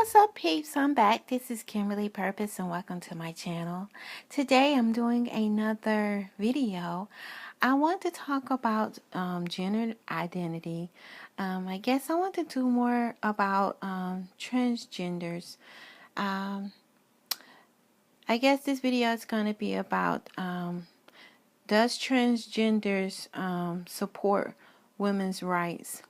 What's up, peeps? I'm back. This is Kimberly Purpoz and welcome to my channel. Today I'm doing another video. I want to talk about gender identity. I guess I want to do more about transgenders. I guess this video is going to be about does transgenders support women's rights?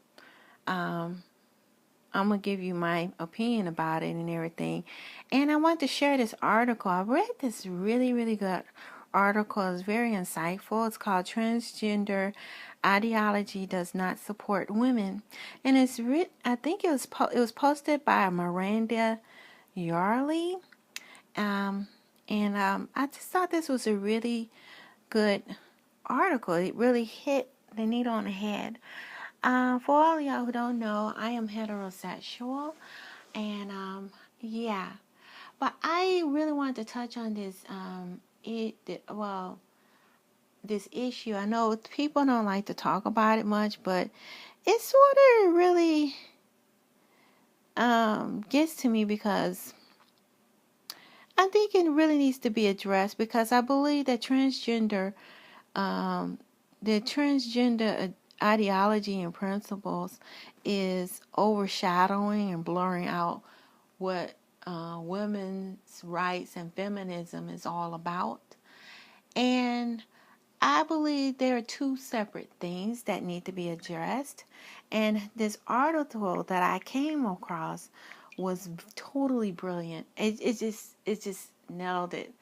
I'm going to give you my opinion about it and everything. And I want to share this article. I read this really good article. It's very insightful. It's called Transgender Ideology Does Not Support Women. And it's I think it was posted by Miranda Yarley. I just thought this was a really good article. It really hit the needle on the head. For all y'all who don't know, I am heterosexual, and yeah, but I really wanted to touch on this this issue. I know people don't like to talk about it much, but it sort of really gets to me because I think it really needs to be addressed, because I believe that transgender ideology and principles is overshadowing and blurring out what women's rights and feminism is all about. And I believe there are two separate things that need to be addressed. And this article that I came across was totally brilliant. It just nailed it.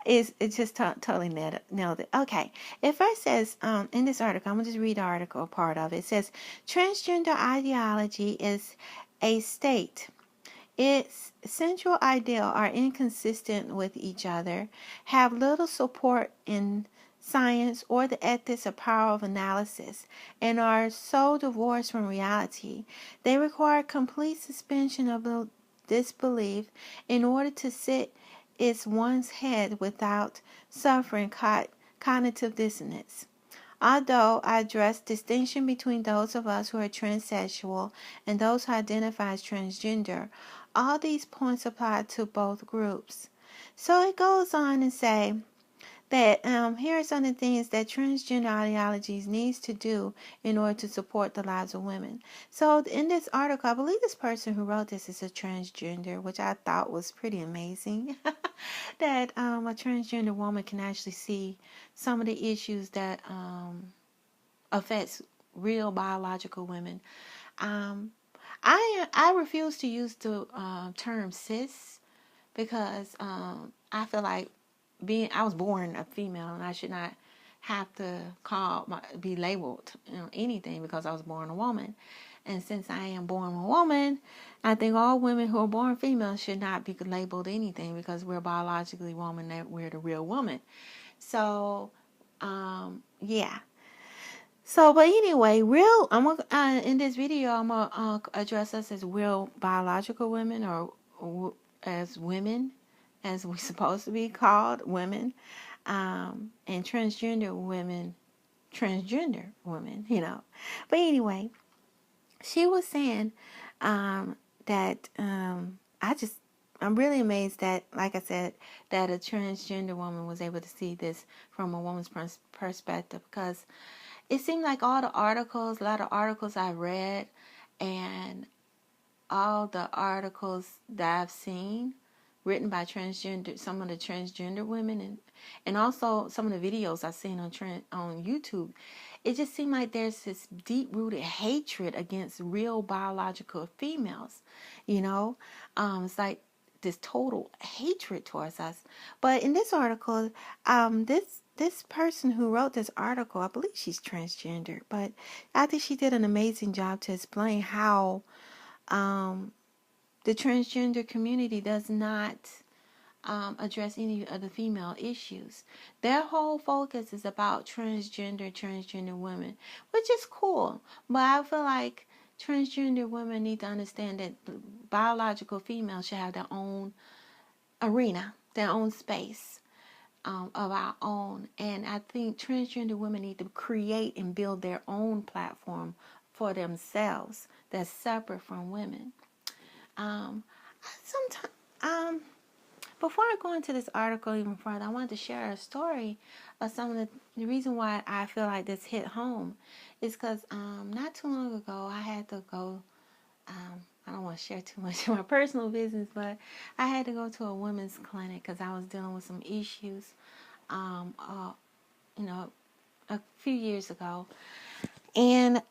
It just totally nailed it. Okay, it first says in this article, I'm going to just read the article, part of it. It says, transgender ideology is a state. Its central ideals are inconsistent with each other, have little support in science or the ethics or power of analysis, and are so divorced from reality. They require complete suspension of disbelief in order to sit in one's head without suffering cognitive dissonance. Although I address distinction between those of us who are transsexual and those who identify as transgender, all these points apply to both groups. So it goes on and say that here are some of the things that transgender ideologies needs to do in order to support the lives of women. So in this article, I believe this person who wrote this is a transgender, which I thought was pretty amazing. That a transgender woman can actually see some of the issues that affects real biological women. I refuse to use the term cis, because I feel like I was born a female and I should not have to be labeled anything because I was born a woman. And since I am born a woman, I think all women who are born female should not be labeled anything, because we're biologically woman, that we're the real woman. So, yeah. So, but anyway, in this video, I'm gonna address us as real biological women, or as women, as we're supposed to be called, women, and transgender women, But anyway, she was saying that I'm really amazed that, like I said, that a transgender woman was able to see this from a woman's perspective, because it seemed like a lot of articles I read, and all the articles that I've seen written by some of the transgender women, and also some of the videos I've seen on YouTube, it just seemed like there's this deep-rooted hatred against real biological females. It's like this total hatred towards us. But in this article, this person who wrote this article, I believe she's transgender, but I think she did an amazing job to explain how the transgender community does not address any of the female issues. Their whole focus is about transgender women, which is cool. But I feel like transgender women need to understand that biological females should have their own arena, their own space of our own. And I think transgender women need to create and build their own platform for themselves that's separate from women. Um, sometimes, before I go into this article even further, I wanted to share a story of some of the reason why I feel like this hit home is because not too long ago I had to go. I don't want to share too much of my personal business, but I had to go to a women's clinic because I was dealing with some issues, um, uh, you know, a few years ago, and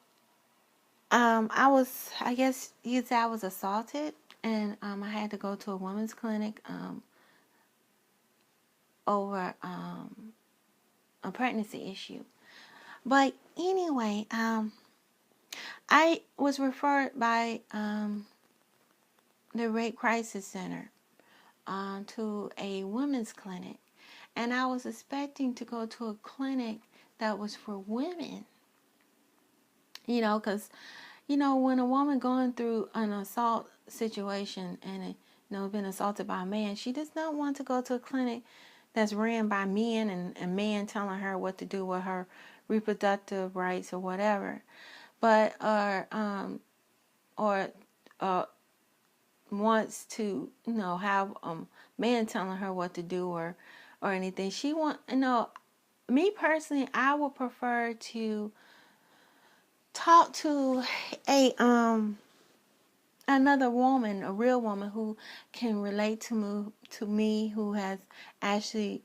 I guess you'd say I was assaulted, and I had to go to a women's clinic over a pregnancy issue. But anyway, I was referred by the Rape Crisis Center to a women's clinic, and I was expecting to go to a clinic that was for women. Because when a woman going through an assault situation and been assaulted by a man, she does not want to go to a clinic that's ran by men and a man telling her what to do with her reproductive rights or whatever, but or wants to have man telling her what to do or anything. She want me personally, I would prefer to talk to a another woman, a real woman who can relate to me, who has actually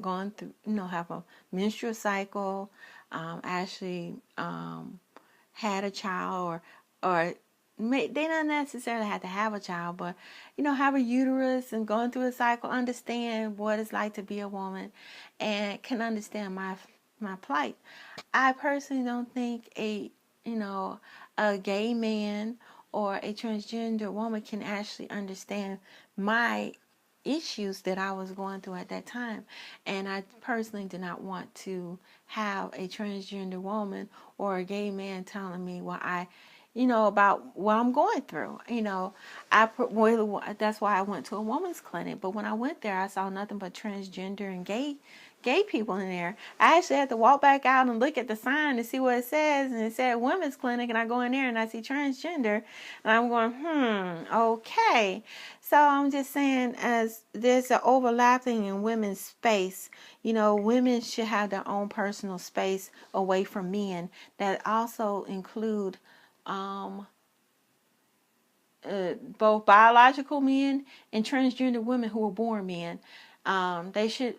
gone through, have a menstrual cycle, actually had a child, or they don't necessarily have to have a child, but have a uterus and going through a cycle, understand what it's like to be a woman, and can understand my plight. I personally don't think a gay man or a transgender woman can actually understand my issues that I was going through at that time. And I personally did not want to have a transgender woman or a gay man telling me about what I'm going through. That's why I went to a woman's clinic. But when I went there, I saw nothing but transgender and gay people in there. I actually had to walk back out and look at the sign to see what it says, and it said women's clinic, and I go in there and I see transgender, and I'm going, okay. So I'm just saying, as there's an overlapping in women's space, women should have their own personal space away from men that also include both biological men and transgender women who are born men. They should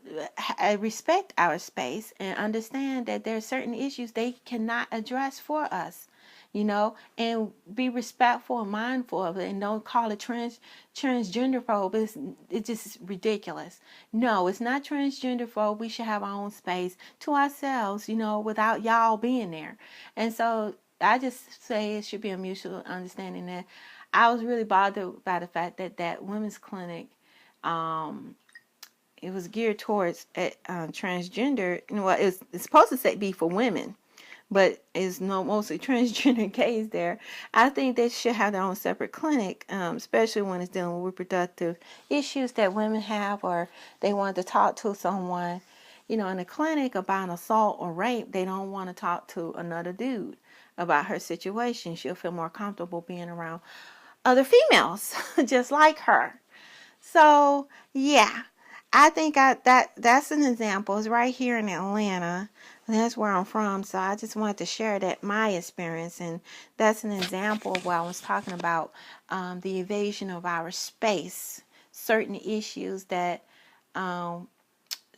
respect our space and understand that there are certain issues they cannot address for us, and be respectful and mindful of it, and don't call it transgender phobe. It's just ridiculous. No, it's not transgender phobe. We should have our own space to ourselves, without y'all being there. And so I just say it should be a mutual understanding that I was really bothered by the fact that women's clinic, it was geared towards transgender. It's supposed to be for women, but it's mostly transgender gays there. I think they should have their own separate clinic, especially when it's dealing with reproductive issues that women have, or they want to talk to someone, in a clinic about an assault or rape. They don't want to talk to another dude about her situation. She'll feel more comfortable being around other females just like her. So yeah, I think that's an example. It's right here in Atlanta. That's where I'm from. So I just wanted to share that my experience, and that's an example of what I was talking about, the invasion of our space. Certain issues that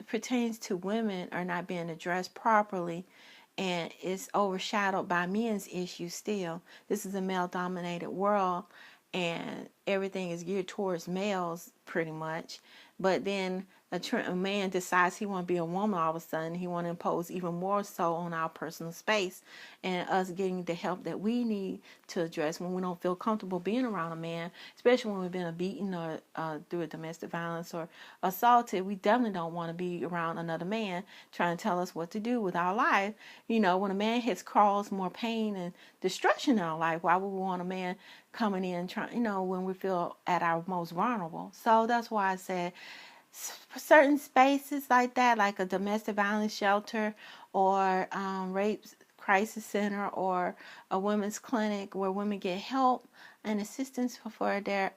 pertains to women are not being addressed properly, and it's overshadowed by men's issues still. This is a male-dominated world, and everything is geared towards males pretty much. But then a man decides he want to be a woman all of a sudden. He want to impose even more so on our personal space, and us getting the help that we need to address when we don't feel comfortable being around a man, especially when we've been beaten or through a domestic violence or assaulted. We definitely don't want to be around another man trying to tell us what to do with our life. When a man has caused more pain and destruction in our life, why would we want a man coming in trying, when we feel at our most vulnerable? So that's why I said certain spaces like that, like a domestic violence shelter or rape crisis center or a women's clinic where women get help, and assistance for their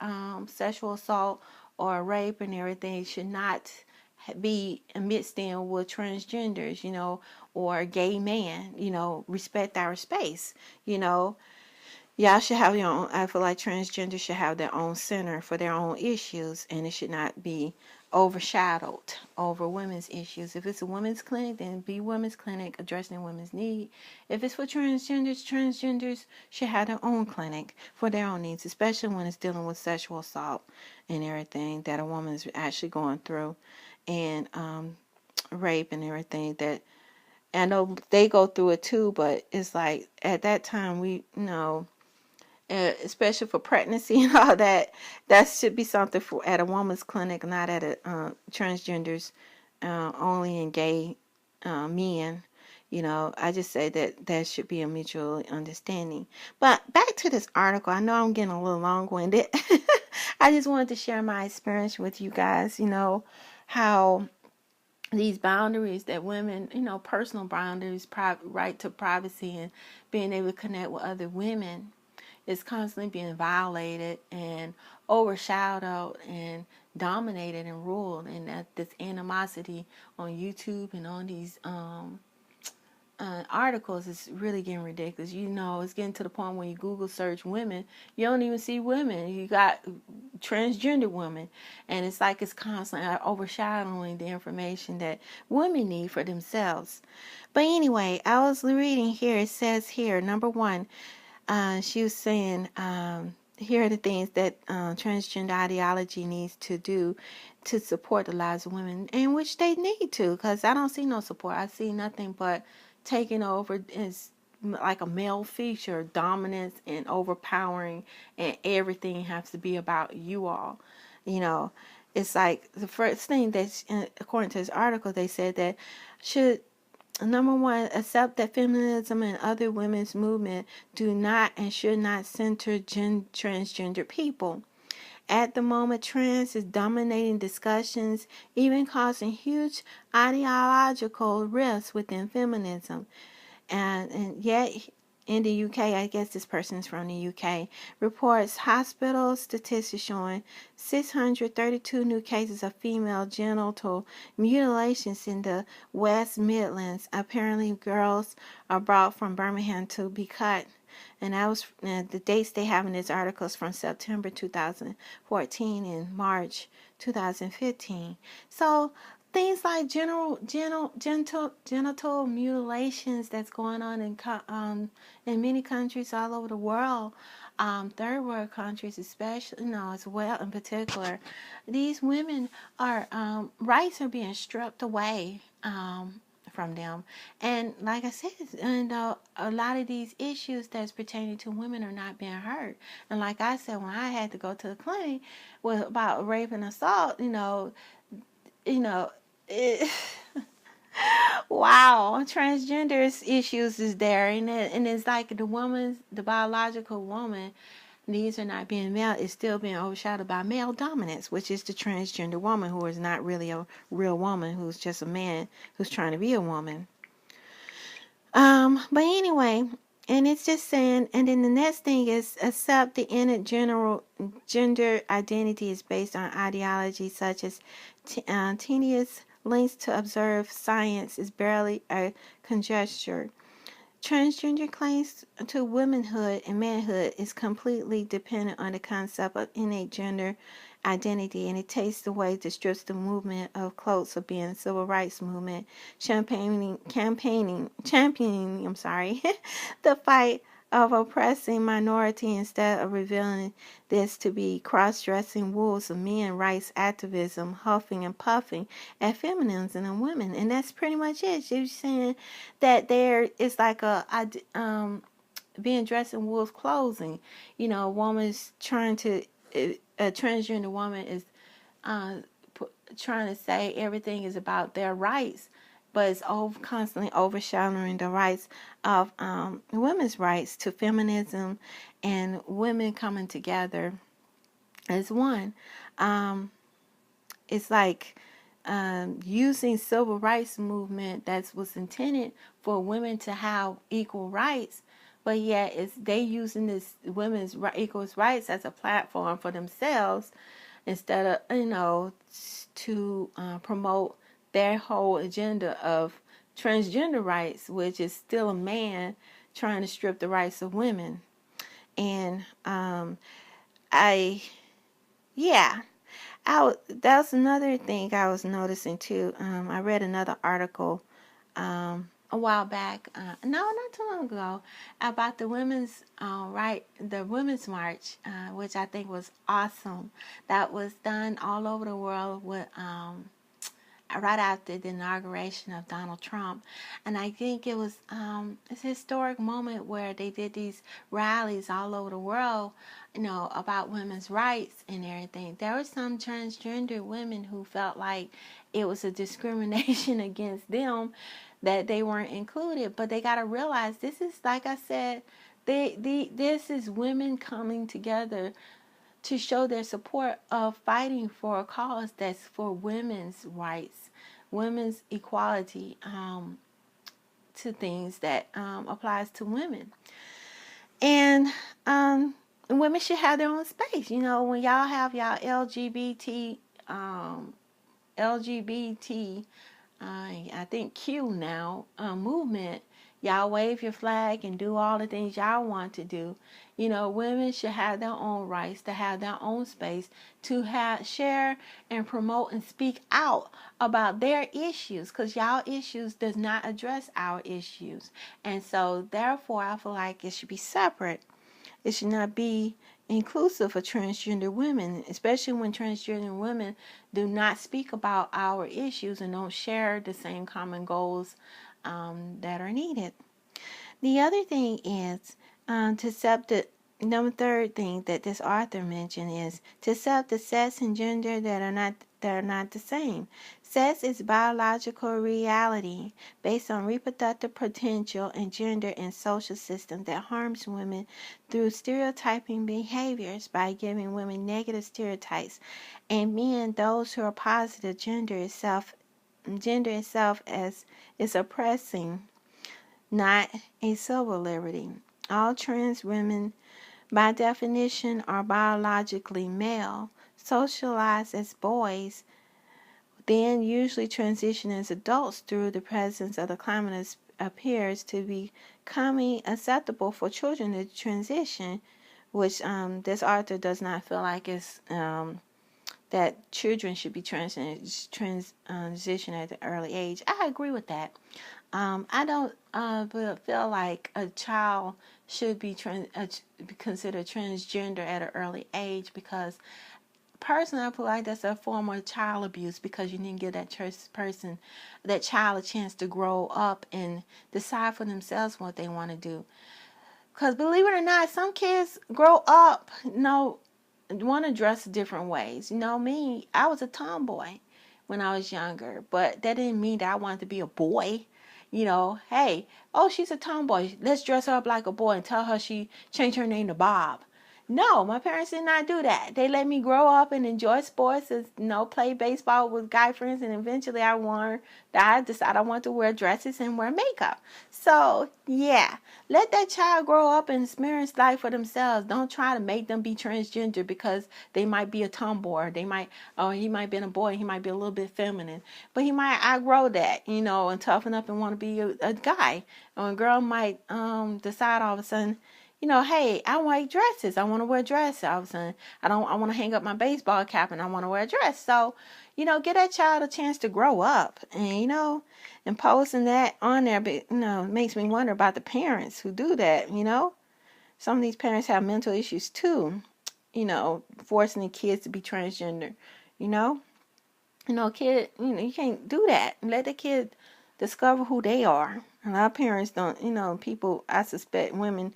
sexual assault or rape and everything should not be mixed in with transgenders, or a gay man, respect our space, Y'all should have your own. I feel like transgender should have their own center for their own issues, and it should not be overshadowed over women's issues. If it's a women's clinic, then be women's clinic addressing women's need. If it's for transgenders should have their own clinic for their own needs, especially when it's dealing with sexual assault and everything that a woman is actually going through, and rape and everything that. I know they go through it too, but it's like at that time we especially for pregnancy and all that, that should be something for at a woman's clinic, not at a transgenders only and gay men. I just say that should be a mutual understanding. But back to this article, I know I'm getting a little long-winded. I just wanted to share my experience with you guys, how these boundaries that women, personal boundaries, right to privacy and being able to connect with other women is constantly being violated and overshadowed and dominated and ruled, and that this animosity on YouTube and on these articles is really getting ridiculous. It's getting to the point when you Google search women, you don't even see women. You got transgender women, and it's like it's constantly overshadowing the information that women need for themselves. But anyway, I was reading here. It says here, number one, she was saying, here are the things that transgender ideology needs to do to support the lives of women, and which they need to, because I don't see no support. I see nothing but taking over is like a male feature, dominance and overpowering, and everything has to be about you all. It's like the first thing that, according to this article, they said that should number one, accept that feminism and other women's movement do not and should not center transgender people. At the moment, trans is dominating discussions, even causing huge ideological rifts within feminism. And yet, in the UK, I guess this person is from the UK, reports hospital statistics showing 632 new cases of female genital mutilations in the West Midlands. Apparently, girls are brought from Birmingham to be cut. And that was the dates they have in this article is from September 2014 and March 2015. So things like genital mutilations that's going on in many countries all over the world, third world countries especially, as well in particular, these women are rights are being stripped away from them. And like I said, a lot of these issues that's pertaining to women are not being heard. And like I said, when I had to go to the clinic about rape and assault, wow, transgender issues is there, and it's like the biological woman, needs are not being met. It's still being overshadowed by male dominance, which is the transgender woman who is not really a real woman, who's just a man who's trying to be a woman. But anyway, and it's just saying, and then the next thing is accept the innate general gender identity is based on ideology such as tenuous links to observed science is barely a conjecture. Transgender claims to womanhood and manhood is completely dependent on the concept of innate gender identity, and it takes away the strips the movement of close of being civil rights movement, championing, the fight of oppressing minority instead of revealing this to be cross-dressing wolves of men rights activism, huffing and puffing at feminism and women. And that's pretty much it. She's saying that there is like being dressed in wolf's clothing. A woman's trying to, a transgender woman is trying to say everything is about their rights, but it's constantly overshadowing the rights of women's rights to feminism and women coming together as one. It's like using civil rights movement that was intended for women to have equal rights, but yet they using this women's equals rights as a platform for themselves instead of, to promote their whole agenda of transgender rights, which is still a man trying to strip the rights of women. And that's another thing I was noticing too. I read another article a while back, not too long ago, about the women's the women's march, which I think was awesome. That was done all over the world with right after the inauguration of Donald Trump. And I think it was it's a historic moment where they did these rallies all over the world, about women's rights and everything. There were some transgender women who felt like it was a discrimination against them that they weren't included. But they got to realize this is, like I said, this is women coming together to show their support of fighting for a cause that's for women's rights, women's equality, to things that applies to women. And women should have their own space. When y'all have y'all LGBT, I think Q now, movement, y'all wave your flag and do all the things y'all want to do. Women should have their own rights, to have their own space, to share and promote and speak out about their issues, because y'all issues does not address our issues. And so therefore I feel like it should be separate. It should not be inclusive of transgender women, especially when transgender women do not speak about our issues and don't share the same common goals that are needed. The other thing is to accept the third thing that this author mentioned is to accept the sex and gender that are not the same. Sex is biological reality based on reproductive potential, and gender and social system that harms women through stereotyping behaviors by giving women negative stereotypes, and men those who are positive. Gender itself as is oppressing, not a civil liberty. All trans women, by definition, are biologically male, socialized as boys, then usually transition as adults through the presence of the climate appears to be becoming acceptable for children to transition, which this author does not feel like is that children should be transition at an early age. I agree with that. I don't feel like a child should be considered transgender at an early age, because personally, I feel like that's a form of child abuse, because you didn't give that child a chance to grow up and decide for themselves what they want to do. Because believe it or not, some kids grow up, want to dress different ways. Me, I was a tomboy when I was younger, but that didn't mean that I wanted to be a boy. Hey, she's a tomboy, let's dress her up like a boy and tell her she changed her name to Bob. No, my parents did not do that. They let me grow up and enjoy sports, play baseball with guy friends, and eventually I decided I want to wear dresses and wear makeup. So, yeah, let that child grow up and experience life for themselves. Don't try to make them be transgender because they might be a tomboy. He might be a boy, he might be a little bit feminine, but he might outgrow that, and toughen up and want to be a guy. Or a girl might decide all of a sudden, hey, I like dresses. I want to wear dresses. All of a sudden, I want to hang up my baseball cap and I want to wear a dress. So, get that child a chance to grow up. And, imposing that on there, but, makes me wonder about the parents who do that, Some of these parents have mental issues too, forcing the kids to be transgender, kid, you can't do that. Let the kid discover who they are. A lot of parents don't, people, I suspect women,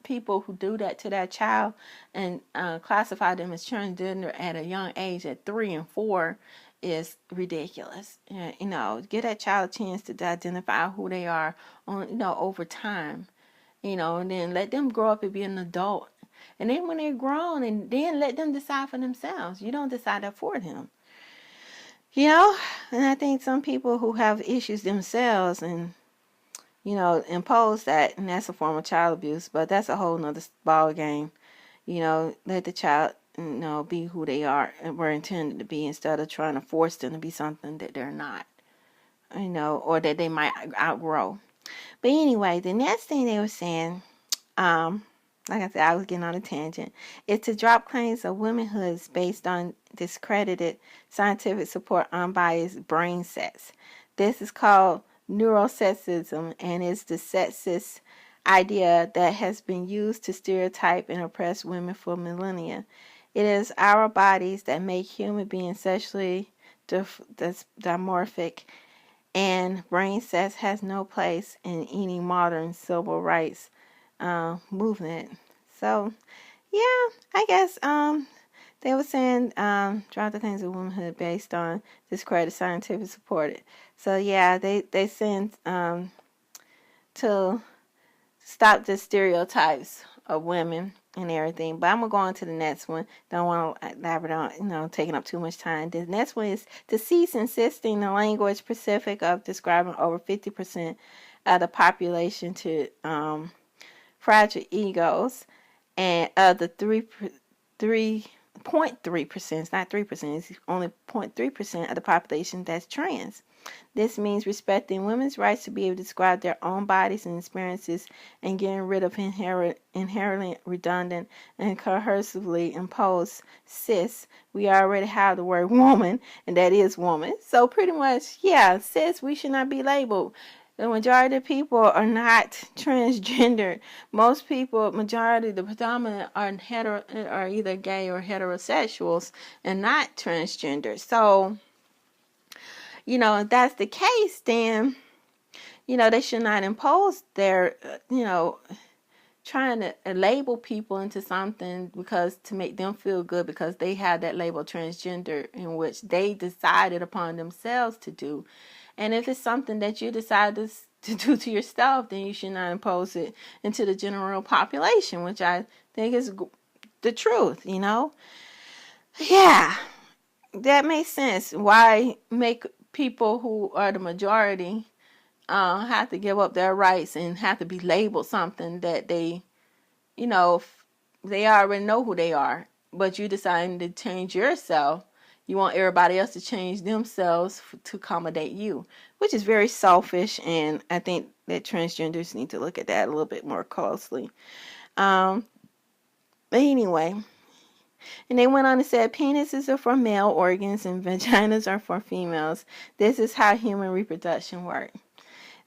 people who do that to that child and classify them as transgender at a young age, at 3 and 4, is ridiculous. Give that child a chance to identify who they are over time. And then let them grow up and be an adult. And then when they're grown, and then let them decide for themselves. You don't decide that for them. And I think some people who have issues themselves and impose that, and that's a form of child abuse. But that's a whole nother ball game. Let the child, be who they are and were intended to be, instead of trying to force them to be something that they're not, or that they might outgrow. But anyway, the next thing they were saying, like I said, I was getting on a tangent, is to drop claims of womanhood based on discredited scientific support unbiased brain sets. This is called neurosexism, and is the sexist idea that has been used to stereotype and oppress women for millennia. It is our bodies that make human beings sexually dimorphic, and brain sex has no place in any modern civil rights movement. So, yeah, I guess they were saying drop the claims of womanhood based on discredited scientific supported. So, yeah, they send to stop the stereotypes of women and everything. But I'm going to go on to the next one. Don't want to elaborate on, taking up too much time. The next one is to cease insisting the language specific of describing over 50% of the population to fragile egos, and of the 3.3%, it's not 3%, it's only 0.3% of the population that's trans. This means respecting women's rights to be able to describe their own bodies and experiences, and getting rid of inherently redundant and coercively imposed cis. We already have the word woman, and that is woman. So pretty much, yeah, cis, we should not be labeled. The majority of people are not transgender. Most people, the predominant are either gay or heterosexuals and not transgender. So, if that's the case, then, they should not impose their, trying to label people into something because to make them feel good because they have that label transgender, in which they decided upon themselves to do. And if it's something that you decide to do to yourself, then you should not impose it into the general population, which I think is the truth, Yeah, that makes sense. Why make people who are the majority have to give up their rights and have to be labeled something that they, they already know who they are, but you deciding to change yourself. You want everybody else to change themselves to accommodate you, which is very selfish, and I think that transgenders need to look at that a little bit more closely. But anyway, and they went on and said penises are for male organs and vaginas are for females. This is how human reproduction works.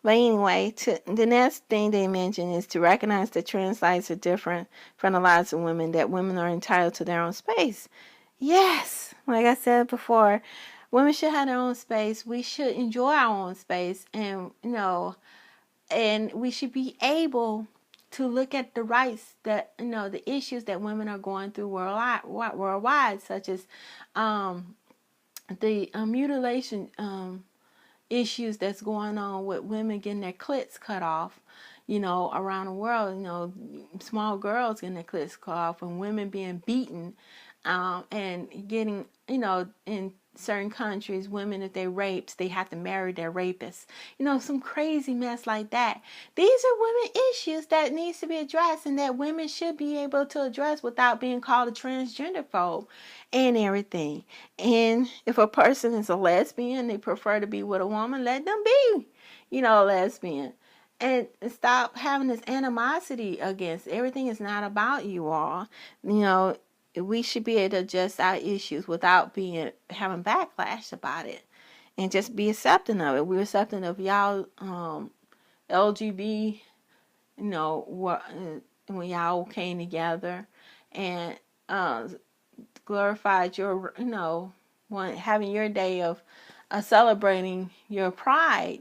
But anyway, the next thing they mentioned is to recognize that trans lives are different from the lives of women, that women are entitled to their own space. Yes, like I said before, women should have their own space. We should enjoy our own space, and and we should be able to look at the rights that the issues that women are going through worldwide, such as the mutilation issues that's going on with women getting their clits cut off. Around the world, small girls getting their clits cut off, and women being beaten. And getting, in certain countries, women, if they're raped, they have to marry their rapists. Some crazy mess like that. These are women issues that needs to be addressed, and that women should be able to address without being called a transgender phobe and everything. And if a person is a lesbian, they prefer to be with a woman, let them be, a lesbian. And stop having this animosity against everything. Is not about you all. We should be able to adjust our issues without having backlash about it, and just be accepting of it. We're accepting of y'all LGBT, when y'all came together and glorified your, having your day of celebrating your pride,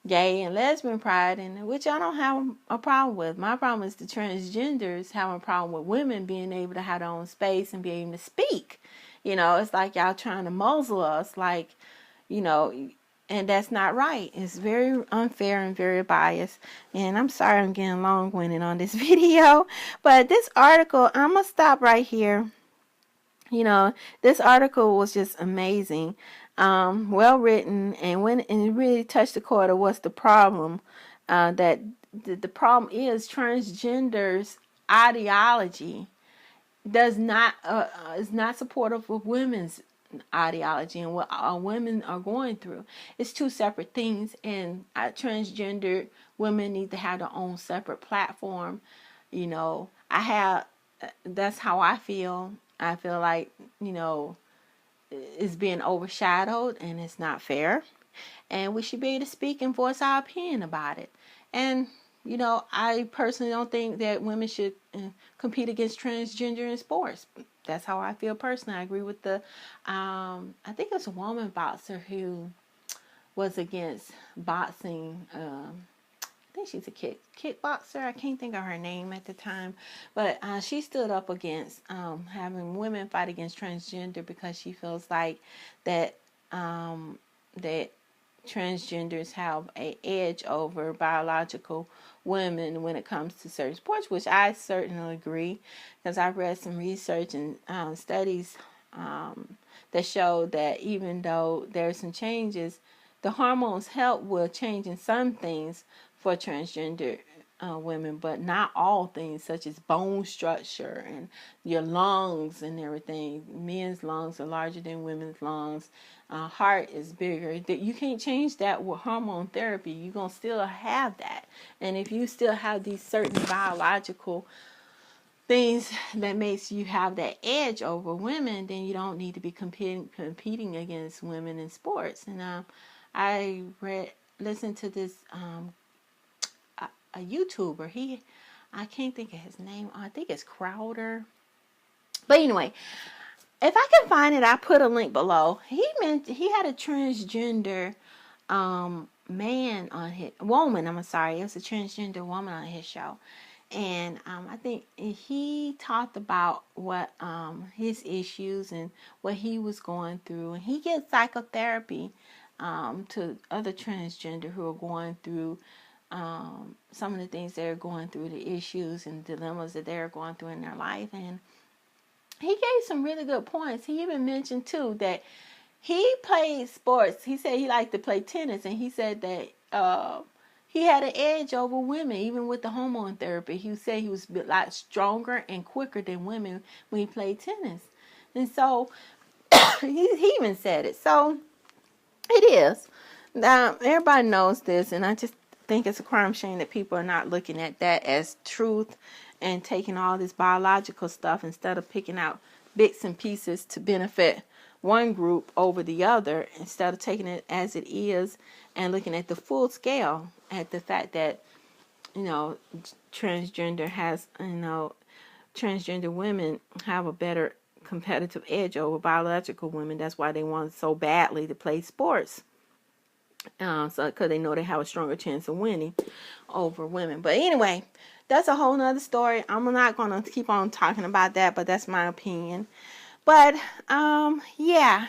gay and lesbian pride, and which I don't have a problem with. My problem is the transgenders having a problem with women being able to have their own space and be able to speak. It's like y'all trying to muzzle us, and that's not right. It's very unfair and very biased. And I'm sorry I'm getting long-winded on this video, but this article, I'm going to stop right here. This article was just amazing. Well written, and it really touched the core of what's the problem that the problem is transgenders ideology does not is not supportive of women's ideology and what women are going through. It's two separate things, and transgender women need to have their own separate platform. You know, that's how I feel. I feel like, it's being overshadowed and it's not fair. And we should be able to speak and voice our opinion about it. And, I personally don't think that women should compete against transgender in sports. That's how I feel personally. I agree with I think it's a woman boxer who was against boxing. I think she's a kickboxer. I can't think of her name at the time. But she stood up against having women fight against transgender because she feels like that that transgenders have an edge over biological women when it comes to certain sports, which I certainly agree, because I've read some research and studies that show that even though there's some changes, the hormones help with changing some things for transgender women, but not all things, such as bone structure and your lungs and everything. Men's lungs are larger than women's lungs. Heart is bigger. That you can't change that with hormone therapy. You're gonna still have that, and if you still have these certain biological things that makes you have that edge over women, then you don't need to be competing against women in sports. And I listened to this a YouTuber. I can't think of his name. I think it's Crowder. But anyway, if I can find it, I'll put a link below. He had a transgender man on his woman. I'm sorry, it was a transgender woman on his show, and I think he talked about what his issues and what he was going through, and he gets psychotherapy to other transgender who are going through some of the things they're going through, the issues and dilemmas that they're going through in their life. And he gave some really good points. He even mentioned too that he played sports. He said he liked to play tennis, and he said that he had an edge over women, even with the hormone therapy. He said he was a lot stronger and quicker than women when he played tennis. And so he even said it. So it is. Now, everybody knows this, and I just think it's a crime shame that people are not looking at that as truth and taking all this biological stuff instead of picking out bits and pieces to benefit one group over the other, instead of taking it as it is and looking at the full scale, at the fact that transgender women have a better competitive edge over biological women. That's why they want so badly to play sports. Because they know they have a stronger chance of winning over women. But anyway, that's a whole nother story. I'm not going to keep on talking about that, but that's my opinion. But, yeah,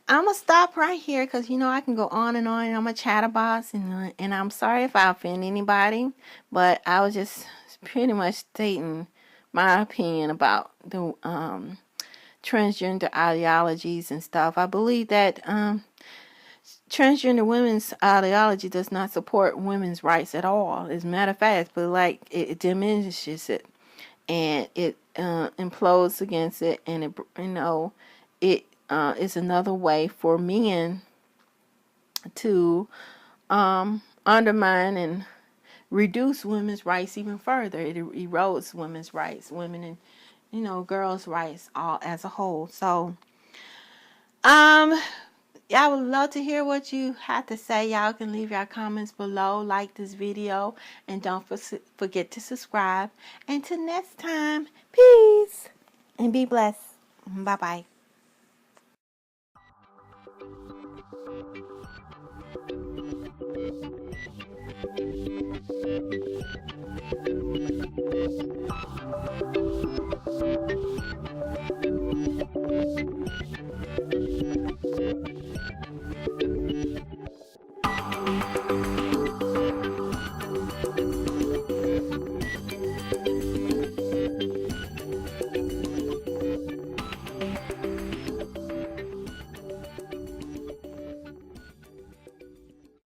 I'm going to stop right here because, I can go on and on. I'm a chatterbox, and I'm sorry if I offend anybody, but I was just pretty much stating my opinion about the transgender ideologies and stuff. I believe that transgender women's ideology does not support women's rights at all. As a matter of fact, but like it diminishes it, and it implodes against it, and it is another way for men to undermine and reduce women's rights even further. It erodes women's rights, women and girls' rights all as a whole. So I would love to hear what you have to say. Y'all can leave your comments below, like this video, and don't forget to subscribe. Until next time, peace and be blessed. Bye-bye.